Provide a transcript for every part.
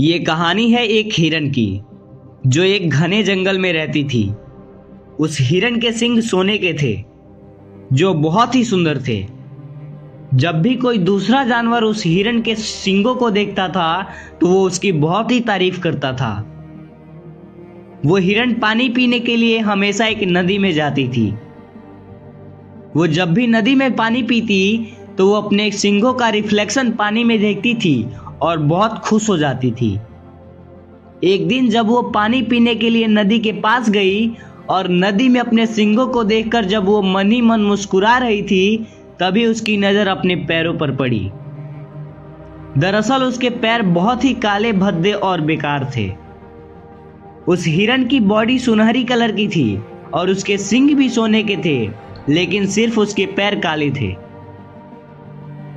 ये कहानी है एक हिरन की जो एक घने जंगल में रहती थी। उस हिरन के सींग सोने के थे जो बहुत ही सुंदर थे। जब भी कोई दूसरा जानवर उस हिरन के सींगों को देखता था तो वो उसकी बहुत ही तारीफ करता था। वो हिरन पानी पीने के लिए हमेशा एक नदी में जाती थी। वो जब भी नदी में पानी पीती तो वो अपने सींगों का रिफ्लेक्शन पानी में देखती थी और बहुत खुश हो जाती थी। एक दिन जब वो पानी पीने के लिए नदी के पास गई और नदी में अपने सींगों को देखकर जब वो मन ही मन मुस्कुरा रही थी तभी उसकी नजर अपने पैरों पर पड़ी। दरअसल उसके पैर बहुत ही काले भद्दे और बेकार थे। उस हिरन की बॉडी सुनहरी कलर की थी और उसके सींग भी सोने के थे, लेकिन सिर्फ उसके पैर काले थे।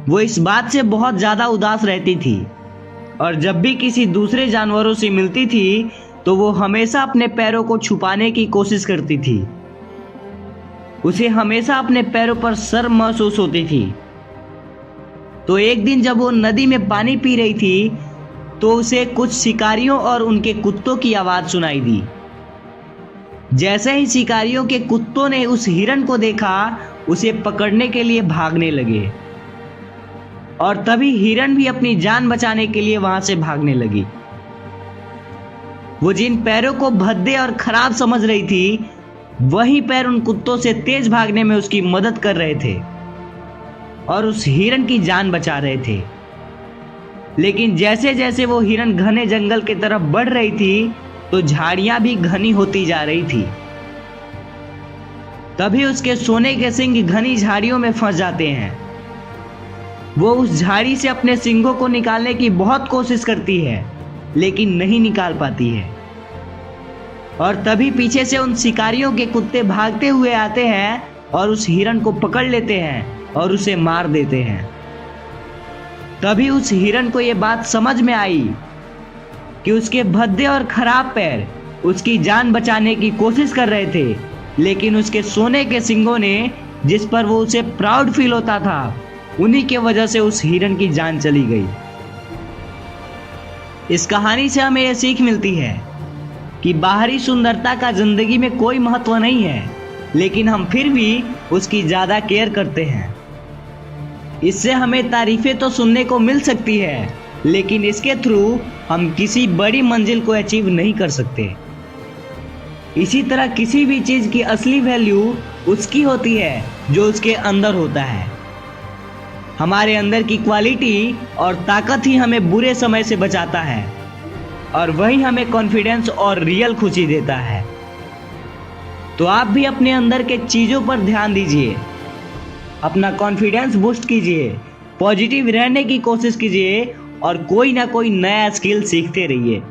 वो इस बात से बहुत ज्यादा उदास रहती थी और जब भी किसी दूसरे जानवरों से मिलती थी तो वो हमेशा अपने पैरों को छुपाने की कोशिश करती थी। उसे हमेशा अपने पैरों पर शर्म महसूस होती थी। तो एक दिन जब वो नदी में पानी पी रही थी तो उसे कुछ शिकारियों और उनके कुत्तों की आवाज सुनाई दी। जैसे ही शिकारियों के कुत्तों ने उस हिरन को देखा उसे पकड़ने के लिए भागने लगे और तभी हिरन भी अपनी जान बचाने के लिए वहां से भागने लगी। वो जिन पैरों को भद्दे और खराब समझ रही थी वही पैर उन कुत्तों से तेज भागने में उसकी मदद कर रहे थे और उस हिरन की जान बचा रहे थे। लेकिन जैसे जैसे वो हिरन घने जंगल की तरफ बढ़ रही थी तो झाड़ियां भी घनी होती जा रही थी। तभी उसके सोने के सींग घनी झाड़ियों में फंस जाते हैं। वो उस झाड़ी से अपने सींगों को निकालने की बहुत कोशिश करती है लेकिन नहीं निकाल पाती है। और तभी पीछे से उन शिकारियों के कुत्ते भागते हुए आते हैं और उस हिरन को पकड़ लेते हैं और उसे मार देते हैं। तभी उस हिरन को यह बात समझ में आई कि उसके भद्दे और खराब पैर उसकी जान बचाने की कोशिश कर रहे थे, लेकिन उसके सोने के सींगों ने जिस पर वो उसे प्राउड फील होता था उन्हीं के वजह से उस हिरन की जान चली गई। इस कहानी से हमें यह सीख मिलती है कि बाहरी सुंदरता का जिंदगी में कोई महत्व नहीं है, लेकिन हम फिर भी उसकी ज्यादा केयर करते हैं। इससे हमें तारीफें तो सुनने को मिल सकती है, लेकिन इसके थ्रू हम किसी बड़ी मंजिल को अचीव नहीं कर सकते। इसी तरह किसी भी चीज की असली वैल्यू उसकी होती है जो उसके अंदर होता है। हमारे अंदर की क्वालिटी और ताकत ही हमें बुरे समय से बचाता है और वही हमें कॉन्फिडेंस और रियल खुशी देता है। तो आप भी अपने अंदर के चीजों पर ध्यान दीजिए, अपना कॉन्फिडेंस बूस्ट कीजिए, पॉजिटिव रहने की कोशिश कीजिए और कोई ना कोई नया स्किल सीखते रहिए।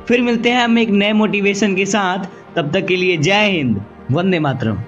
फिर मिलते हैं हम एक नए मोटिवेशन के साथ। तब तक के लिए जय हिंद, वंदे मातरम।